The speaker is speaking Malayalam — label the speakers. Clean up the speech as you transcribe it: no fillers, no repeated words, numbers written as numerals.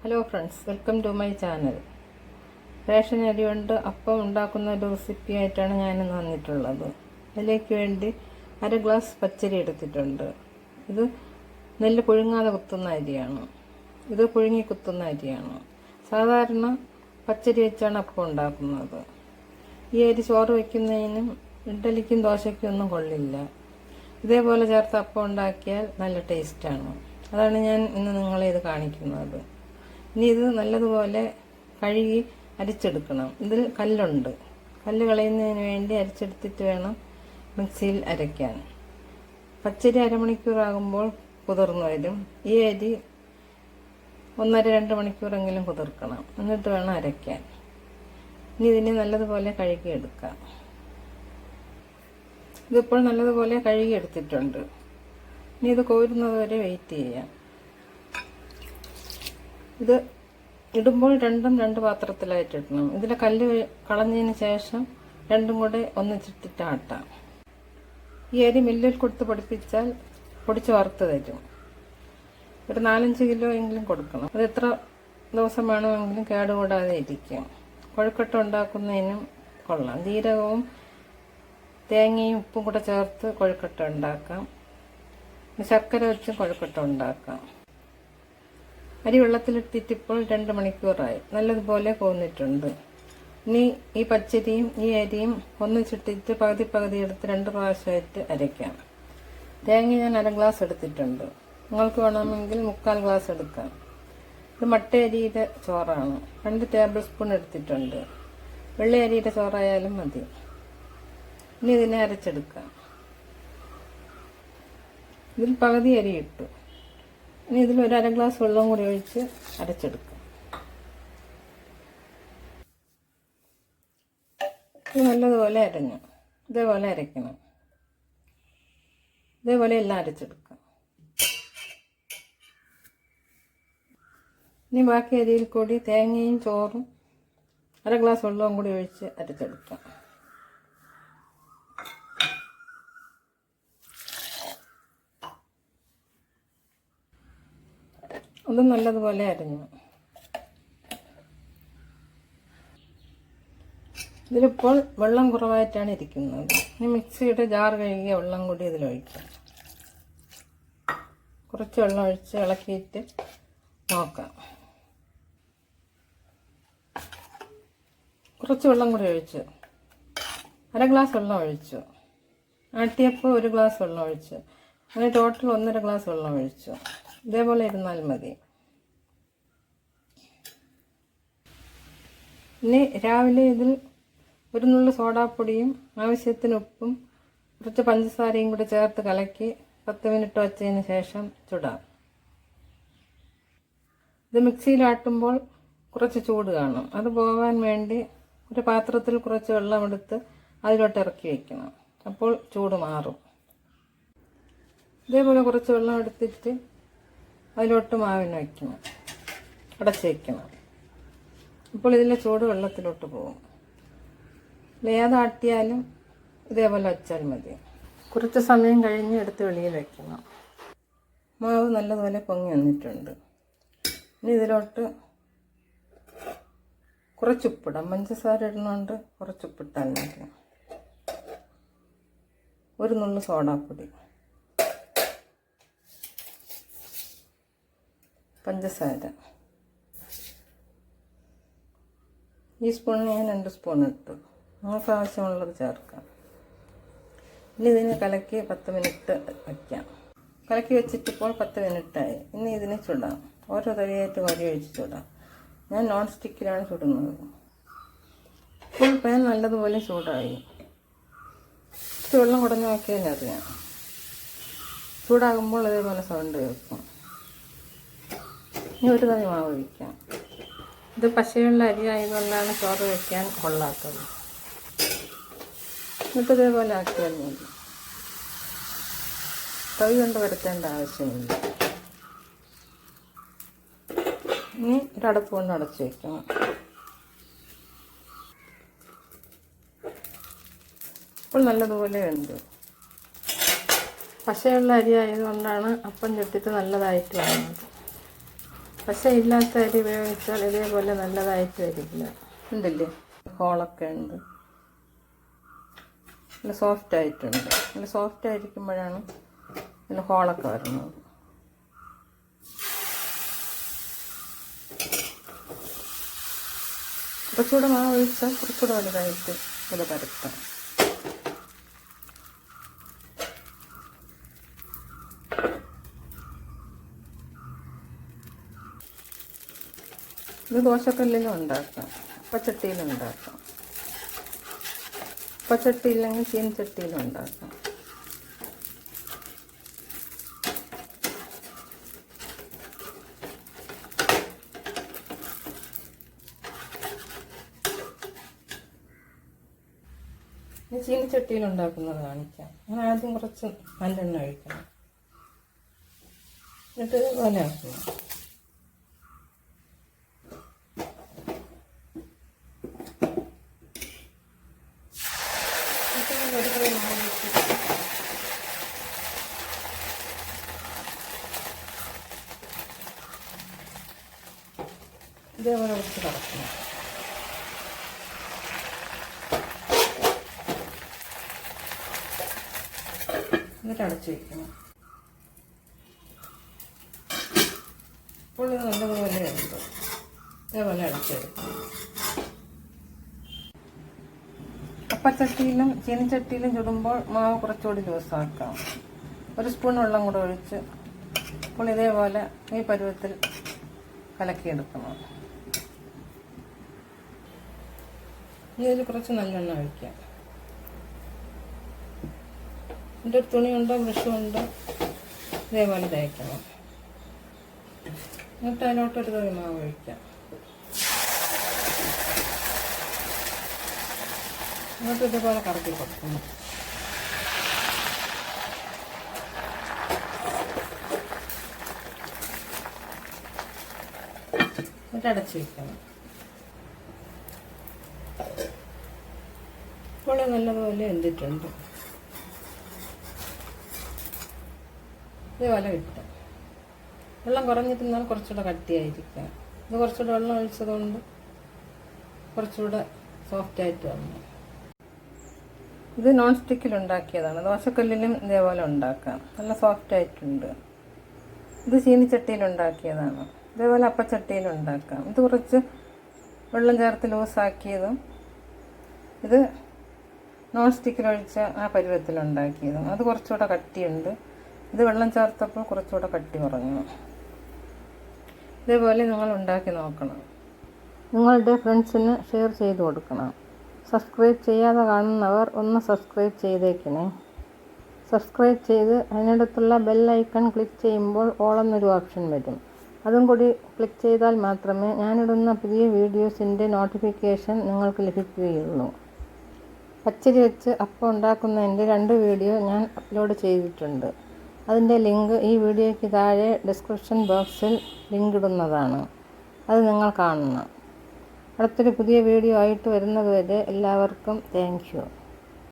Speaker 1: Hello friends, welcome to my channel. Ration അരി കൊണ്ട് അപ്പം ഉണ്ടാക്കുന്ന ഒരു റെസിപ്പി ആയിട്ടാണ് ഞാനിന്ന് വന്നിട്ടുള്ളത്. അതിലേക്ക് വേണ്ടി 1/2 ഗ്ലാസ് പച്ചരി എടുത്തിട്ടുണ്ട്. ഇത് നെല്ല് പുഴുങ്ങാതെ കുത്തുന്ന അരിയാണ്. ഇത് പുഴുങ്ങി കുത്തുന്ന അരിയാണ്. സാധാരണ പച്ചരി വെച്ചാണ് അപ്പം ഉണ്ടാക്കുന്നത്. ഈ അരി ചോറ് വയ്ക്കുന്നതിനും ഇഡ്ഡലിക്കും ദോശയ്ക്കും ഒന്നും കൊള്ളില്ല. ഇതേപോലെ ചേർത്ത് അപ്പം ഉണ്ടാക്കിയാൽ നല്ല ടേസ്റ്റാണ്. അതാണ് ഞാൻ ഇന്ന് നിങ്ങളെ ഇത് കാണിക്കുന്നത്. ഇനി ഇത് നല്ലതുപോലെ കഴുകി അരിച്ചെടുക്കണം. ഇതിൽ കല്ലുണ്ട്. കല്ല് കളയുന്നതിന് വേണ്ടി അരിച്ചെടുത്തിട്ട് വേണം മിക്സിയിൽ അരയ്ക്കാൻ. പച്ചരി അരമണിക്കൂറാകുമ്പോൾ കുതിർന്നു വരും. ഈ അരി 1.5-2 മണിക്കൂറെങ്കിലും കുതിർക്കണം. എന്നിട്ട് വേണം അരയ്ക്കാൻ. ഇനി ഇതിനെ നല്ലതുപോലെ കഴുകിയെടുക്കാം. ഇതിപ്പോൾ നല്ലതുപോലെ കഴുകിയെടുത്തിട്ടുണ്ട്. ഇനി ഇത് കോരുന്നത് വരെ വെയിറ്റ് ചെയ്യാം. ഇത് ഇടുമ്പോൾ രണ്ടും 2 പാത്രത്തിലായിട്ട് ഇടണം. ഇതിലെ കല്ല് കളഞ്ഞതിന് ശേഷം രണ്ടും കൂടെ ഒന്നിച്ചിട്ടിട്ട് ആട്ടാം. ഈ അരി മില്ലിൽ കൊടുത്ത് പൊടിപ്പിച്ചാൽ പൊടിച്ച് വറുത്ത് തരും. ഒരു 4-5 കിലോ എങ്കിലും കൊടുക്കണം. അത് എത്ര ദിവസം വേണമെങ്കിലും കേടുകൂടാതെ ഇരിക്കും. കൊഴുക്കട്ട ഉണ്ടാക്കുന്നതിനും കൊള്ളാം. ജീരകവും തേങ്ങയും ഉപ്പും കൂടെ ചേർത്ത് കൊഴുക്കട്ട ഉണ്ടാക്കാം. ശർക്കര വെച്ച് കൊഴുക്കട്ട ഉണ്ടാക്കാം. അരി വെള്ളത്തിലിട്ടിട്ട് ഇപ്പോൾ 2 മണിക്കൂറായി. നല്ലതുപോലെ പോന്നിട്ടുണ്ട്. ഇനി ഈ പച്ചരിയും ഈ അരിയും ഒന്നിച്ചിട്ടിട്ട് പകുതി എടുത്ത് 2 പ്രാവശ്യമായിട്ട് അരയ്ക്കാം. തേങ്ങ ഞാൻ 1/2 ഗ്ലാസ് എടുത്തിട്ടുണ്ട്. നിങ്ങൾക്ക് വേണമെങ്കിൽ 3/4 ഗ്ലാസ് എടുക്കാം. ഇത് മട്ട അരിയുടെ ചോറാണ്. 2 ടേബിൾ സ്പൂൺ എടുത്തിട്ടുണ്ട്. വെള്ള അരിയുടെ ചോറായാലും മതി. ഇനി ഇതിനെ അരച്ചെടുക്കാം. ഇതിൽ പകുതി അരി ഇട്ടു. ഇനി ഇതിൽ 1/2 ഗ്ലാസ് വെള്ളം കൂടി ഒഴിച്ച് അരച്ചെടുക്കാം. ഇത് നല്ലതുപോലെ അരഞ്ഞു. ഇതേപോലെ അരയ്ക്കണം. ഇതേപോലെ എല്ലാം അരച്ചെടുക്കാം. ഇനി ബാക്കി അരിയിൽ കൂടി തേങ്ങയും ചോറും 1/2 ഗ്ലാസ് വെള്ളവും കൂടി ഒഴിച്ച് അരച്ചെടുക്കാം. അതും നല്ലതുപോലെ അരിഞ്ഞു. ഇതിലിപ്പോൾ വെള്ളം കുറവായിട്ടാണ് ഇരിക്കുന്നത്. ഇനി മിക്സിയുടെ ജാർ കഴുകിയ വെള്ളം കൂടി ഇതിലൊഴിക്കാം. കുറച്ച് വെള്ളം ഒഴിച്ച് ഇളക്കിയിട്ട് നോക്കാം. കുറച്ച് വെള്ളം കൂടി ഒഴിച്ചു. 1/2 ഗ്ലാസ് വെള്ളം ഒഴിച്ചു. ആട്ടിയപ്പോൾ 1 ഗ്ലാസ് വെള്ളം ഒഴിച്ചു. അങ്ങനെ ടോട്ടൽ 1.5 ഗ്ലാസ് വെള്ളം ഒഴിച്ചു. ഇതേപോലെ ഇരുന്നാൽ മതി. ഇനി രാവിലെ ഇതിൽ 1 നുള്ളു സോഡാപ്പൊടിയും ആവശ്യത്തിന് ഉപ്പും കുറച്ച് പഞ്ചസാരയും കൂടി ചേർത്ത് കലക്കി 10 മിനിറ്റ് വച്ചതിന് ശേഷം ചുടാം. ഇത് മിക്സിയിലാട്ടുമ്പോൾ കുറച്ച് ചൂട് കാണും. അത് പോകാൻ വേണ്ടി ഒരു പാത്രത്തിൽ കുറച്ച് വെള്ളമെടുത്ത് അതിലോട്ട് ഇറക്കി വയ്ക്കണം. അപ്പോൾ ചൂട് മാറും. ഇതേപോലെ കുറച്ച് വെള്ളം എടുത്തിട്ട് അതിലോട്ട് മാവിന് വയ്ക്കണം. അടച്ച് വയ്ക്കണം. ഇപ്പോൾ ഇതിലെ ചൂട് വെള്ളത്തിലോട്ട് പോകും. ഏതാട്ടിയാലും ഇതേപോലെ വച്ചാൽ മതി. കുറച്ച് സമയം കഴിഞ്ഞ് എടുത്ത് വെളിയിൽ വയ്ക്കണം. മാവ് നല്ലതുപോലെ പൊങ്ങി വന്നിട്ടുണ്ട്. ഇനി ഇതിലോട്ട് കുറച്ചുപ്പിടാം. പഞ്ചസാര ഇടുന്നുണ്ട്. കുറച്ചുപ്പിട്ടാൽ മതി. 1 നുള്ളു സോഡാപ്പൊടി, പഞ്ചസാര ഈ സ്പൂണിന് ഞാൻ 2 സ്പൂൺ ഇട്ടു. നമുക്ക് ആവശ്യമുള്ളത് ചേർക്കാം. ഇനി ഇതിനെ കലക്കി 10 മിനിറ്റ് വയ്ക്കാം. കലക്കി വെച്ചിട്ടിപ്പോൾ 10 മിനിറ്റായി. ഇനി ഇതിനെ ചുടാം. ഓരോ തവിയായിട്ട് വരി ഒഴിച്ച് ചുടാം. ഞാൻ നോൺ സ്റ്റിക്കിലാണ് ചുടുന്നത്. ഇപ്പോൾ പാൻ നല്ലതുപോലെ ചൂടായി. വെള്ളം കുടഞ്ഞു നോക്കിയാൽ അറിയാം. ചൂടാകുമ്പോൾ ഇതേപോലെ സൗണ്ട് കേൾക്കും. ഇനി 1 തവി മാവ് ഒഴിക്കാം. ഇത് പശയുള്ള അരി ആയതുകൊണ്ടാണ് ചോറ് വയ്ക്കാൻ കൊള്ളാത്തത്. എന്നിട്ട് ഇതേപോലെ ആക്കിയാൽ മതി. തവി കൊണ്ട് വരുത്തേണ്ട ആവശ്യമില്ല. ഇനി ഒരടപ്പ് കൊണ്ട് അടച്ച് വയ്ക്കണം. ഇപ്പോൾ നല്ലതുപോലെ വെന്തു. പശയുള്ള അരി ആയതുകൊണ്ടാണ് അപ്പം ചുട്ടിട്ട് നല്ലതായിട്ട് വരുന്നത്. പശ ഇല്ലാത്ത അരി ഉപയോഗിച്ചാൽ ഇതേപോലെ നല്ലതായിട്ട് വരില്ല. ഉണ്ടല്ലേ, ഹോളൊക്കെ ഉണ്ട്, നല്ല സോഫ്റ്റ് ആയിട്ടുണ്ട്. നല്ല സോഫ്റ്റ് ആയിരിക്കുമ്പോഴാണ് നല്ല ഹോളൊക്കെ വരുന്നത്. കുറച്ചുകൂടെ മാവ് ഒഴിച്ചാൽ കുറച്ചുകൂടെ വലുതായിട്ട് ഇത് പരത്താം. ഇത് ദോശക്കല്ലിലും ഉണ്ടാക്കാം, അപ്പച്ചട്ടിയിലും ഉണ്ടാക്കാം. അപ്പച്ചട്ടിയില്ലെങ്കിൽ ചീനച്ചട്ടിയിലും ഉണ്ടാക്കാം. ഇനി ചീനച്ചട്ടിയിൽ ഉണ്ടാക്കുന്നത് കാണിക്കാം. അങ്ങനെ ആദ്യം കുറച്ച് നല്ലെണ്ണ ഒഴിക്കണം, എന്നിട്ട് ഇതുപോലെ ആക്കണം. ഇതേപോലെ കുറച്ച് കറക്കണം. എന്നിട്ട് അടച്ചു വയ്ക്കണം. അപ്പോൾ ഇത് നല്ലതുപോലെ ഉണ്ട്. ഇതേപോലെ അടച്ചെടുക്കണം. അപ്പച്ചട്ടിയിലും ചീനച്ചട്ടിയിലും ചുടുമ്പോൾ മാവ് കുറച്ചുകൂടി ലൂസാക്കാം. 1 സ്പൂൺ വെള്ളം കൂടെ ഒഴിച്ച് അപ്പോൾ ഇതേപോലെ ഈ പരുവത്തിൽ കലക്കിയെടുക്കണം. ഇനി ഇതിൽ കുറച്ച് നല്ലെണ്ണ ഒഴിക്കാം. എൻ്റെ ഒരു തുണിയുണ്ടോ ബ്രഷുണ്ടോ ഇതേപോലെ തേക്കണം. എന്നിട്ട് അതിലോട്ടൊരു തവി മാവ് ഒഴിക്കാം. എന്നിട്ട് ഇതേപോലെ കറക്കി കൊടുക്കണം. എന്നിട്ട് അടച്ചു വയ്ക്കണം. ഇപ്പോൾ നല്ലതുപോലെ വെന്തിട്ടുണ്ട്. ഇതേപോലെ കിട്ടും. വെള്ളം കുറഞ്ഞിരുന്നാൽ കുറച്ചുകൂടെ കട്ടിയായിരിക്കാം. ഇത് കുറച്ചുകൂടെ വെള്ളം ഒഴിച്ചതുകൊണ്ട് കുറച്ചുകൂടെ സോഫ്റ്റായിട്ട് വന്നു. ഇത് നോൺ സ്റ്റിക്കിൽ ഉണ്ടാക്കിയതാണ്. ദോശക്കല്ലിലും ഇതേപോലെ ഉണ്ടാക്കാം. നല്ല സോഫ്റ്റ് ആയിട്ടുണ്ട്. ഇത് ചീനിച്ചട്ടിയിൽ ഉണ്ടാക്കിയതാണ്. ഇതേപോലെ അപ്പച്ചട്ടിയിൽ ഉണ്ടാക്കാം. ഇത് കുറച്ച് വെള്ളം ചേർത്ത് ലൂസാക്കിയതും ഇത് നോൺ സ്റ്റിക്കിലൊഴിച്ച ആ പരുവത്തിലുണ്ടാക്കിയതും. അത് കുറച്ചുകൂടെ കട്ടിയുണ്ട്. ഇത് വെള്ളം ചേർത്തപ്പോൾ കുറച്ചുകൂടെ കട്ടി കുറഞ്ഞു. ഇതേപോലെ നിങ്ങൾ ഉണ്ടാക്കി നോക്കണം. നിങ്ങളുടെ ഫ്രണ്ട്സിന് ഷെയർ ചെയ്ത് കൊടുക്കണം. സബ്സ്ക്രൈബ് ചെയ്യാതെ കാണുന്നവർ ഒന്ന് സബ്സ്ക്രൈബ് ചെയ്തേക്കണേ. സബ്സ്ക്രൈബ് ചെയ്ത് അതിനടുത്തുള്ള ബെൽ ഐക്കൺ ക്ലിക്ക് ചെയ്യുമ്പോൾ ഓൾ എന്നൊരു ഓപ്ഷൻ വരും. അതും കൂടി ക്ലിക്ക് ചെയ്താൽ മാത്രമേ ഞാനിടുന്ന പുതിയ വീഡിയോസിൻ്റെ നോട്ടിഫിക്കേഷൻ നിങ്ങൾക്ക് ലഭിക്കുകയുള്ളൂ. പച്ചരി വെച്ച് അപ്പം ഉണ്ടാക്കുന്നതിൻ്റെ 2 വീഡിയോ ഞാൻ അപ്ലോഡ് ചെയ്തിട്ടുണ്ട്. അതിൻ്റെ ലിങ്ക് ഈ വീഡിയോയ്ക്ക് താഴെ ഡിസ്ക്രിപ്ഷൻ ബോക്സിൽ ലിങ്ക് ഇടുന്നതാണ്. അത് നിങ്ങൾ കാണണം. അടുത്തൊരു പുതിയ വീഡിയോ ആയിട്ട് വരുന്നതുവരെ എല്ലാവർക്കും താങ്ക് യു.